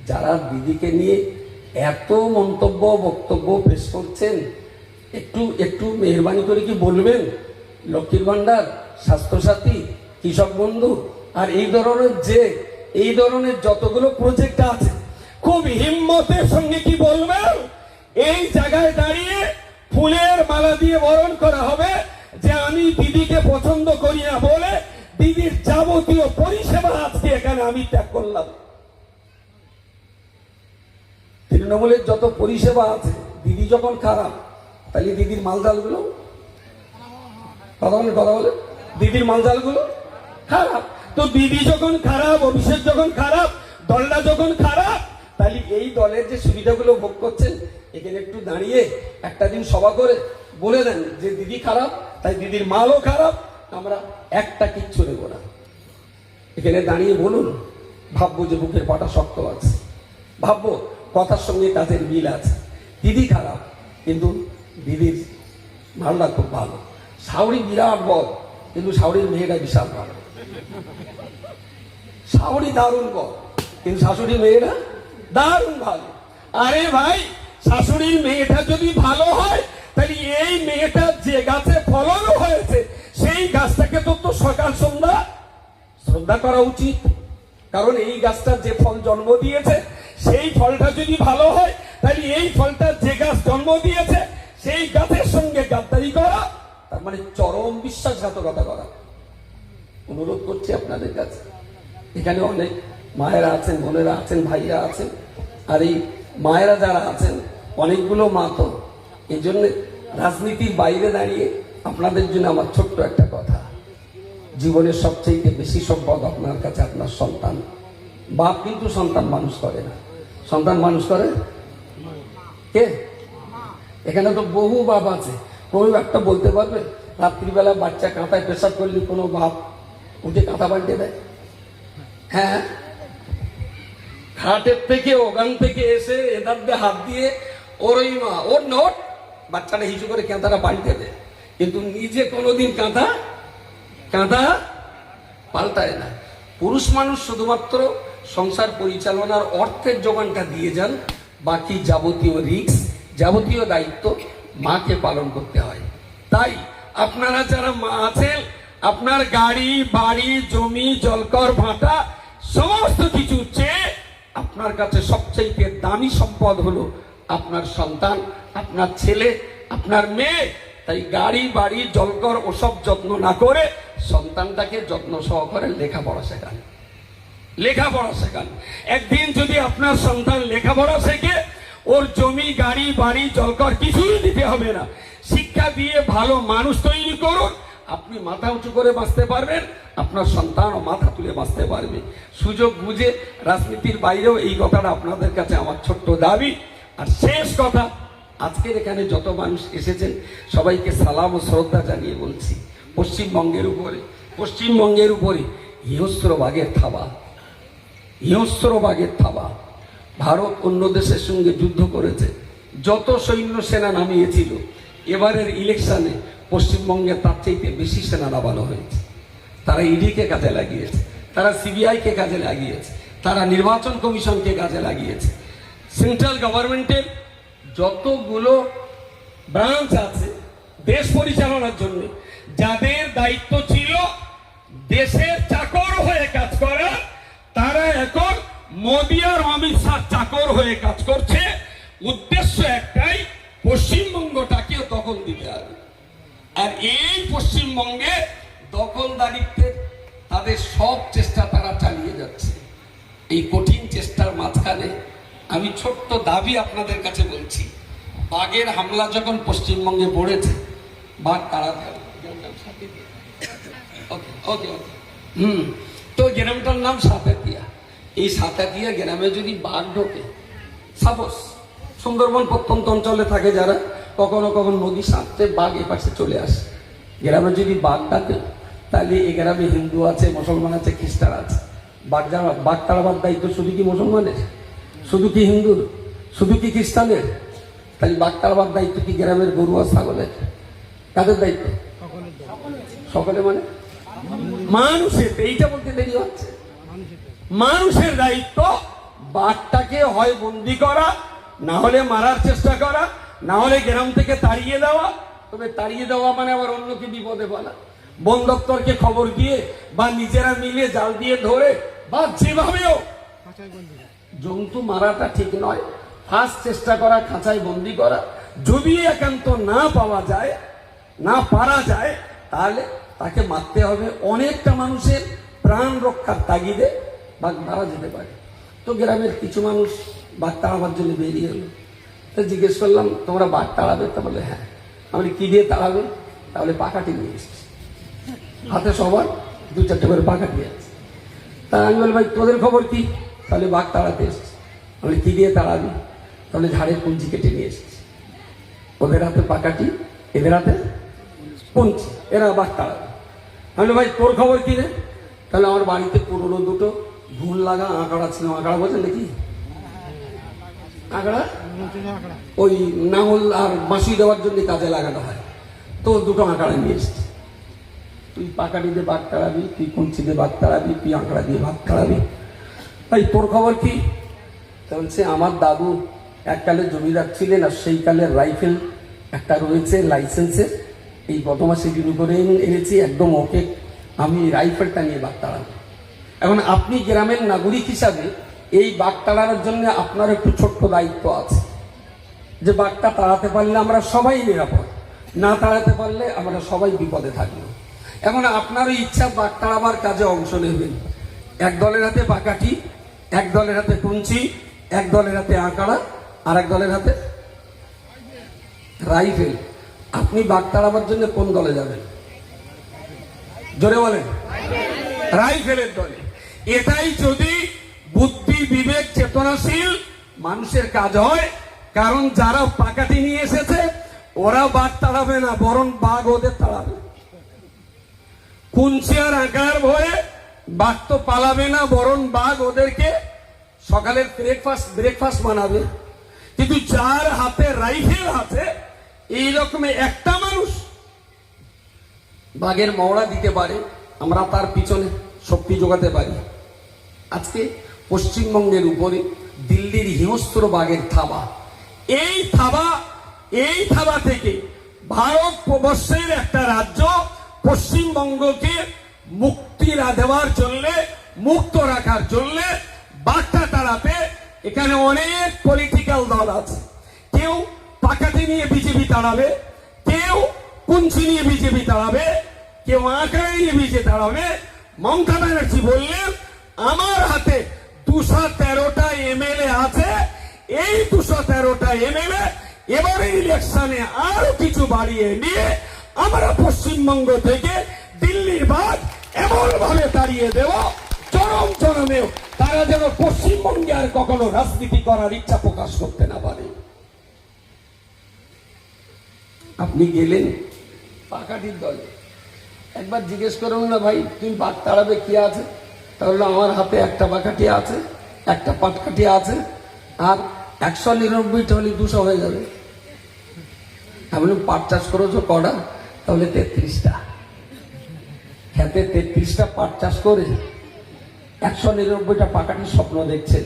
যারা দিদিকে নিয়ে এত মন্তব্য বক্তব্য পেশ করছেন, একটু একটু মেহরবানি করে কি বলবেন লক্ষ্মীর ভান্ডার, স্বাস্থ্যসাথী, কৃষক বন্ধু আর এই ধরনের যতগুলো প্রজেক্ট আছে, খুব হিম্মতের সঙ্গে কি বলবেন এই জায়গায় দাঁড়িয়ে ফুলের মালা দিয়ে বরণ করা হবে যে আমি দিদিকে পছন্দ করি না বলে দিদির যাবতীয় পরিষেবা আজকে এখানে আমি ত্যাগ করলাম। তৃণমূলের যত পরিষেবা আছে, দিদি যখন খারাপ তাহলে দিদির মালজালগুলো কথা বলে দিদির মালজালগুলো খারাপ। তো দিদি যখন খারাপ, অভিষেক যখন খারাপ, দলটা যখন খারাপ, তাহলে এই দলের যে সুবিধাগুলো ভোগ করছেন এখানে একটু দাঁড়িয়ে একটা দিন সভা করে বলে দেন যে দিদি খারাপ, তাই দিদির মালও খারাপ, আমরা একটা কিচ্ছু নেব না। এখানে দাঁড়িয়ে বলুন, ভাববো যে বুকের পাটা শক্ত আছে, ভাববো কথার সঙ্গে কাজের মিল আছে। দিদি খারাপ কিন্তু দিদির মালটা খুব ভালো। শাওরি বিরাট বল কিন্তু শাওরির মেয়েটা বিশাল ভালো। শাওরি দারুণ বল কিন্তু শাশুড়ির মেয়েটা দারুণ ভালো। আরে ভাই, শাশুড়ির মেয়েটা যদি ভালো হয় তাহলে এই মেয়েটা যে গাছে ফলনও হয়েছে সেই গাছটাকে তো সকাল সন্ধ্যা শ্রদ্ধা করা উচিত। কারণ এই গাছটা যে ফল জন্ম দিয়েছে সেই ফলটা যদি ভালো হয় তাহলে এই ফলটা যে গাছ জন্ম দিয়েছে সেই গাছের সঙ্গে গাদ্দারি করা তার মানে চরম বিশ্বাসঘাতকতা করা। অনুরোধ করছি আপনাদের কাছে, এখানে অনেক মায়েরা আছেন, বোনেরা আছেন, ভাইরা আছেন, আর এই মায়েরা যারা আছেন অনেকগুলো মা তো। এই জন্য রাজনীতির বাইরে দাঁড়িয়ে আপনাদের জন্য আমার ছোট্ট একটা কথা, জীবনের সবচেয়ে বেশি সম্পদ আপনার কাছে আপনার সন্তান। বাপ কিন্তু সন্তান মানুষ করে না, সন্তান মানুষ করে কে? এখানে তো বহু বাপ আছে, কোনো একটা বলতে পারবে রাত্রিবেলা বাচ্চা কাঁথায় পেশাব করলে কোনো বাপ উঠে কাঁথা পাল্টে দেয়? হ্যাঁ, খাটের থেকে ওখান থেকে এসে এদার দিয়ে হাত দিয়ে ওর ওই মা ওর নোট বাচ্চাটা হিসু করে কাঁথাটা পাল্টে দেয়, কিন্তু নিজে কোনোদিন কাঁথা পাল্টায় না। পুরুষ মানুষ শুধুমাত্র সংসার পরিচালনার অর্থের যোগানটা দিয়ে যান, বাকি যাবতীয় রিস্ক, যাবতীয় দায়িত্ব মাকে পালন করতে হয়। তাই আপনারা যারা মা আছেন, আপনার গাড়ি বাড়ি জমি জলকর ভাটা সমস্ত কিছু চেয়ে আপনার কাছে সবচেয়ে দামি সম্পদ হলো আপনার সন্তান, আপনার ছেলে, আপনার মেয়ে। তাই গাড়ি বাড়ি জলকর ওসব যত্ন না করে সন্তানটাকে যত্ন সহকারে লেখাপড়া শেখান। একদিন যদি আপনার সন্তান লেখাপড়া শেখে, ওর জমি গাড়ি বাড়ি জলকর কিছুই দিতে হবে না, শিক্ষা দিয়ে ভালো মানুষ তৈরি করুন। আপনি মাথা উঁচু করে বাঁচতে পারবেন, আপনার সন্তানও মাথা তুলে বাঁচতে পারবে। সুযোগ বুঝে রাজনীতির বাইরেও এই কথাটা আপনাদের কাছে আমার ছোট্ট দাবি। আর শেষ কথা, আজকের এখানে যত মানুষ এসেছেন সবাইকে সালাম ও শ্রদ্ধা জানিয়ে বলছি, পশ্চিমবঙ্গের উপরে হিংস্র বাঘের থাবা। ভারত অন্য দেশের সঙ্গে যুদ্ধ করেছে, যত সৈন্য সেনা নামিয়েছিল এবারের ইলেকশনে পশ্চিমবঙ্গে তার চাইতে বেশি সেনা নামানো হয়েছে। তারা ইডিকে কাজে লাগিয়েছে, তারা সিবিআইকে কাজে লাগিয়েছে, তারা নির্বাচন কমিশনকে কাজে লাগিয়েছে। সেন্ট্রাল গভর্নমেন্টের যতগুলো ব্রাঞ্চ আছে দেশ পরিচালনার জন্য, যাদের দায়িত্ব ছিল দেশের চাকর হয়ে কাজ করা, তারা এখন মোদি আর অমিত শাহ চাকর হয়ে কাজ করছে। উদ্দেশ্য একটাই, পশ্চিমবঙ্গটাকে দখল দিতে হবে। আর এই পশ্চিমবঙ্গে দখলদারিত্বের তাদের সব চেষ্টা তারা চালিয়ে যাচ্ছে। এই কঠিন চেষ্টার মাঝখানে আমি ছোট্ট দাবি আপনাদের কাছে বলছি, বাঘের হামলা যখন পশ্চিমবঙ্গে পড়েছে, বাঘ তারা তো গ্রামটার নাম সাতাতিয়া। এই সাতাতিয়া গ্রামে যদি বাঘ ঢোকে, সাপোজ সুন্দরবন প্রত্যন্ত অঞ্চলে থাকে যারা, কখনো কখনো নদী সাঁততে বাঘ এ পাশে চলে আসে, গ্রামে যদি বাঘ ডাকে তাহলে এই গ্রামে হিন্দু আছে, মুসলমান আছে, খ্রিস্টান আছে। বাঘ তাড়াবার দায়িত্ব শুধু কি মুসলমানের, শুধু কি হিন্দুর, শুধু কি খ্রিস্টানের? তাহলে বাঘ তাড়াবার দায়িত্ব কি গ্রামের গরু আর ছাগলের? কাদের দায়িত্ব? সকলে মানে মানুষের। এইটা বলতে দেরি হচ্ছে, মানুষের দায়িত্ব বাঘটাকে হয় বন্দি করা, না হলে মারার চেষ্টা করা, না হলে গ্রাম থেকে তাড়িয়ে দেওয়া। তবে তাড়িয়ে দেওয়া মানে আবার অন্যকে বিপদে ফেলা। বন দপ্তরকে খবর দিয়ে বা নিজেরা মিলে জাল দিয়ে ধরে বা যেভাবেও জন্তু মারাটা ঠিক নয়। ফার্স্ট চেষ্টা করা খাঁচায় বন্দি করা। যদি একান্ত না পাওয়া যায়, না পারা যায়, তাহলে তাকে মারতে হবে। অনেকটা মানুষের প্রাণ রক্ষার তাগিদে বাঘ মারা যেতে পারে। তো গ্রামের কিছু মানুষ বাঘ তাড়াবার জন্য বেরিয়ে এলো। তো জিজ্ঞেস করলাম, তোমরা বাঘ তাড়াবে? তা বলে হ্যাঁ। আমি কি দিয়ে তাড়াবে? তাহলে পাকাটি নিয়ে এসেছি, হাতে সবার 2-4টে করে পাকাটি আছে। তা আমি বলি, ভাই তোদের খবর কি? তাহলে বাঘ তাড়াতে এসেছি। আমি কি দিয়ে তাড়াবি? তাহলে ঝাড়ের কুঞ্চি কেটে নিয়ে এসেছি। ওদের হাতে পাকাটি, এদের হাতে কুঞ্চি, এরা বাঘ তাড়াবে। আমি ভাই তোর খবর কি রে? তাহলে আমার বাড়িতে পুরোনো 2টো ভুল লাগা আঁকড়া ছিল। আঁকড়া বোঝেন নাকি? আঁকড়া ওই নাঙল আর বাঁশি দেওয়ার জন্য কাজে লাগানো হয়। তো 2টো আঁকড়া নিয়ে এসেছি। তুই পাকাটি দিয়ে বাঘ তাড়াবি, তুই কুঞ্চি দিয়ে বাঘ তাড়াবি, তুই আঁকড়া দিয়ে বাঘ তাড়াবি। ভাই তোর খবর কি? তা বলছে, আমার দাদু এককালে জমিদার ছিলেন, আর সেই কালের রাইফেল একটা রয়েছে লাইসেন্সের, এই গত মাসে রিনিউ করে এনেছি, একদম ওকে, আমি রাইফেলটা নিয়ে বাঘ তাড়াবো। এখন আপনি গ্রামের নাগরিক হিসাবে এই বাঘ তাড়ানোর জন্য আপনার একটু ছোট্ট দায়িত্ব আছে, যে বাঘটা তাড়াতে পারলে আমরা সবাই নিরাপদ, না তাড়াতে পারলে আমরা সবাই বিপদে থাকবো। এখন আপনারও ইচ্ছা বাঘ তাড়াবার কাজে অংশ নেবেন। এক দলের হাতে পাকাঠি, এক দলের হাতে কুঞ্চি, এক দলের হাতে আঁকড়া, আর এক দলের হাতে রাইফেল। আপনি বাঘ তাড়াবার জন্য কোন দলে যাবেন? জোরে বলেন। রাইফেলের দলে। এটাই যদি বুদ্ধি, বিবেক, চেতনাশীল মানুষের কাজ হয়। কারণ যারা পাকাটি নিয়ে এসেছে ওরা বাঘ তাড়াবে না, বরং বাঘ ওদের তাড়াবে। কুঞ্চি আর আঁকড়ার ভয়ে বাঘ তো পালাবে না, বরং বাঘ ওদেরকে সকালের ব্রেকফাস্ট বানাবে। কিন্তু যার হাতে রাইফেল আছে, এইরকম একটা মানুষ বাঘের মওড়া দিতে পারে, আমরা তার পিছনে শক্তি যোগাতে পারি। আজকে পশ্চিমবঙ্গের উপরে দিল্লির হিংস্র বাঘের থাবা, এই থাবা থেকে ভারতবর্ষের একটা রাজ্য পশ্চিমবঙ্গকে মুক্তি দেওয়ার জন্য, মুক্ত রাখার জন্য বাঘটা তাড়াতে এখানে অনেক পলিটিক্যাল দল আছে। কেউ পাকাটি নিয়ে বিজেপি তাড়াবে, কেউ কুঞ্চি নিয়ে বিজেপি তাড়াবে, কেউ আঁকড়া নিয়ে বিজেপি তাড়াবে। মমতা ব্যানার্জি বললেন, আমার হাতে 213টা এমএলএ আছে, এই 213টা এমএলএ এবারে ইলেকশনে আরো কিছু বাড়িয়ে নিয়ে আমরা পশ্চিমবঙ্গ থেকে দিল্লির বাঘ এমন ভাবে তাড়িয়ে দেব, চরমেও তারা যেন পশ্চিমবঙ্গে আর কখনো রাজনীতি করার ইচ্ছা প্রকাশ করতে না পারে। আপনি গেলেন পাকাটির দলে, একবার জিজ্ঞেস করুন না, ভাই তুমি বাঘ তাড়াবে কি আছে? তাহলে আমার হাতে একটা পাকাটি আছে, একটা পাটকাঠি আছে, আর 199টা হলে 200 হয়ে যাবে। আমি বললাম, পাট চাষ করেছো কটা? তাহলে 33টা। খেতে 33টা পাট চাষ করে 199টা পাকাটির স্বপ্ন দেখছেন।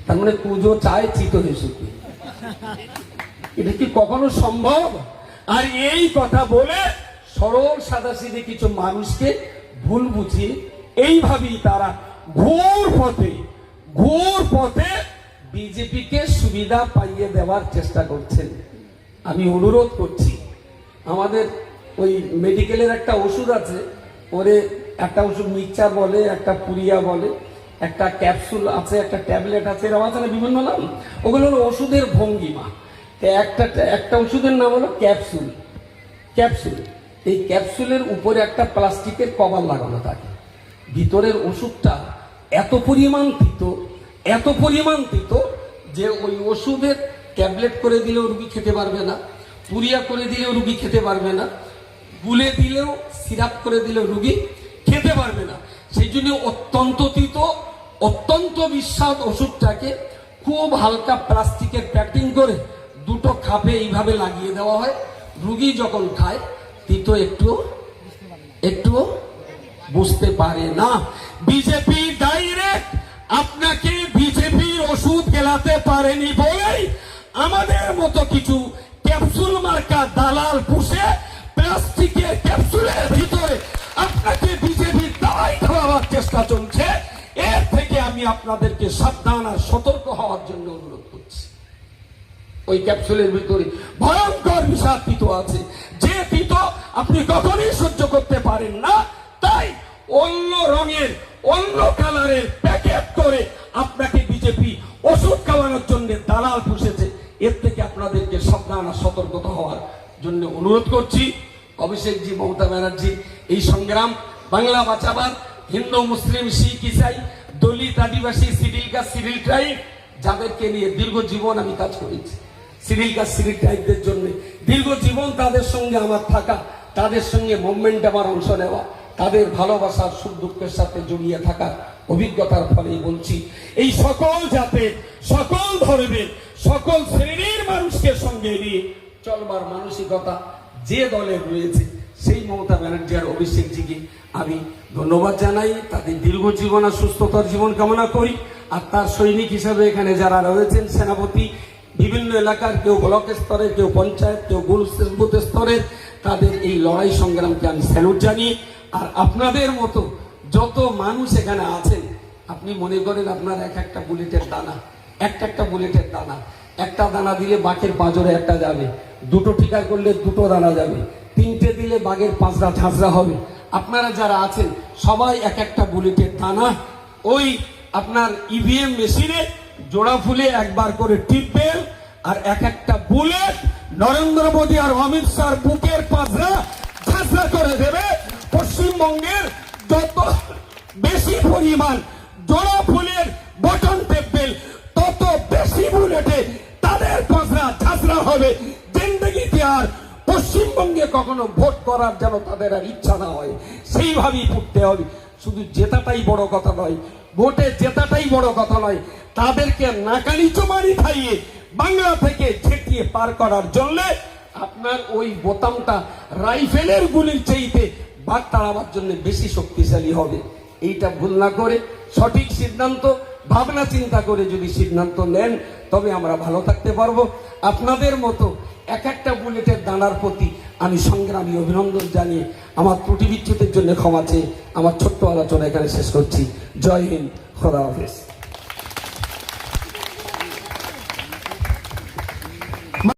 তার মানে পুজো চায় চিত হিসেবে। এটা কি কখনো সম্ভব? আর এই কথা বলে সরল সাদাসিধে কিছু মানুষকে ভুল বুঝিয়ে এইভাবেই তারা ঘোর পথে বিজেপিকে সুবিধা পাইয়ে দেওয়ার চেষ্টা করছেন। আমি অনুরোধ করছি, আমাদের ওই মেডিকেলের একটা ওষুধ আছে, ওরে একটা ওষুধ মিক্সচার বলে, একটা পুরিয়া বলে, একটা ক্যাপসুল আছে, একটা ট্যাবলেট আছে, এরকম আছে না বিভিন্ন নাম। ওগুলো হলো ওষুধের ভঙ্গিমা। একটা ওষুধের নাম হলো ক্যাপসুল। এই ক্যাপসুলের উপরে একটা প্লাস্টিকের কভার লাগানো থাকে। ভিতরের ওষুধটা এত পরিমাণ তিত যে ওই ওষুধের ট্যাবলেট করে দিলেও রুগী খেতে পারবে না, পুরিয়া করে দিলেও রুগী খেতে পারবে না, গুলে দিলেও, সিরাপ করে দিলেও রুগী খেতে পারবে না। সেই জন্য অত্যন্ত তিত, অত্যন্ত বিস্বাদ ওষুধটাকে খুব হালকা প্লাস্টিকের প্যাকিং করে 2টো খাপে এইভাবে লাগিয়ে দেওয়া হয়। রুগী যখন খায় তিত একটু বুঝতে পারে না। বিজেপি ডাইরেক্ট আপনাকে বিজেপি ওষুধ গেলাতে পারেনি বলেই আমাদের মতো কিছু ক্যাপসুল মার্কা দালাল পুষে প্লাস্টিকের ক্যাপসুলের ভিতরে আপনাকে বিজেপির দাওয়াই খাওয়াবার চেষ্টা চলছে। এর থেকে আমি আপনাদেরকে সাবধান আর সতর্ক হওয়ার জন্য অনুরোধ করছি। ওই ক্যাপসুলের ভিতরে ভয়ঙ্কর বিষাদ তিতো আছে, যে তিতো আপনি কখনোই সহ্য করতে পারেন না। তাই অন্য রঙের অন্য কালারের প্যাকেট করে আপনাকে বিজেপি ওষুধ খাওয়ানোর জন্য দালাল পুষেছে। এর থেকে আপনাদেরকে সাবধান আর সতর্কতা হওয়ার জন্য অনুরোধ করছি। অভিষেকজি, মমতা ব্যানার্জি এই সংগ্রাম বাংলা বাঁচাবার, হিন্দু মুসলিম শিখ ইসাই দলিত আদিবাসী সিডিল কাস্ট সিডিল ট্রাইব যাদেরকে নিয়ে দীর্ঘ জীবন আমি কাজ করেছি, সিডিল কাস্ট সিডিল ট্রাইবদের জন্য দীর্ঘ জীবন তাদের সঙ্গে আমার থাকা, তাদের সঙ্গে মুভমেন্ট আমার অংশ নেওয়া, তাদের ভালোবাসার সুখ দুঃখের সাথে জড়িয়ে থাকার অভিজ্ঞতার ফলেই বলছি, এই সকল জাতের, সকল ধর্মের, সকল শ্রেণীর মানুষকে সঙ্গে নিয়ে চলবার মানসিকতা যে দলের রয়েছে সেই মমতা ব্যানার্জি আর অভিষেকজিকে আমি ধন্যবাদ জানাই। তাদের দীর্ঘ জীবন আর সুস্থতার জীবন কামনা করি। আর তার সৈনিক হিসাবে এখানে যারা রয়েছেন, সেনাপতি, বিভিন্ন এলাকার, কেউ ব্লক স্তরের, কেউ পঞ্চায়েত, কেউ বুথ স্তরের, তাদের এই লড়াই সংগ্রামকে আমি স্যালুট জানিয়ে, আর আপনাদের মতো যত মানুষ এখানে আছেন, আপনি মনে করেন আপনার এক একটা বুলেটের দানা, একটা বুলেটের দানা, একটা দানা দিলে বাঘের পাঁজরে একটা যাবে, দুটো টিকা করলে দুটো দানা যাবে, তিনটে দিলে বাঘের পাঁচটা ঝাঁঝরা হবে। আপনারা যারা আছেন সবাই এক একটা বুলেটের দানা। ওই আপনার ইভিএম মেশিনে জোড়া ফুলে একবার করে টিপবেন, আর এক একটা বুলেট নরেন্দ্র মোদী আর অমিত শাহর বুকের পাঁচরা ঝাঁঝরা করে দেবে। পশ্চিমবঙ্গের যত বেশি পরিমাণ জোড়া ফুলের বটন টেপবেন, তত বেশি বুলেটে তাদের পাঁচরা ঝাঁঝরা হবে। জিন্দগিতে আর পশ্চিমবঙ্গে কখনো ভোট করার যেন তাদের আর ইচ্ছা না হয়, সেইভাবেই ফুটতে হবে। শুধু জেতাটাই বড় কথা নয়, ভোটে জেতাটাই বড় কথা নয়, তাদেরকে নাকানি চোমারি খাইয়ে বাংলা থেকে ঝেঁটিয়ে পার করার জন্য আপনার ওই বোতামটা রাইফেলের গুলির চাইতে বাদ তাড়াবার জন্য বেশি শক্তিশালী হবে। এইটা ভুল না করে সঠিক সিদ্ধান্ত, ভাবনা চিন্তা করে যদি সিদ্ধান্ত নেন, তবে আমরা ভালো থাকতে পারবো। আপনাদের মতো এক একটা বুলেটের দানার প্রতি আমি সংগ্রামী অভিনন্দন জানিয়ে আমার ত্রুটি বিচ্যুতির জন্য ক্ষমা চেয়ে আমার ছোট্ট আলোচনা এখানে শেষ করছি। জয় হিন্দ, খোদা হাফেজ।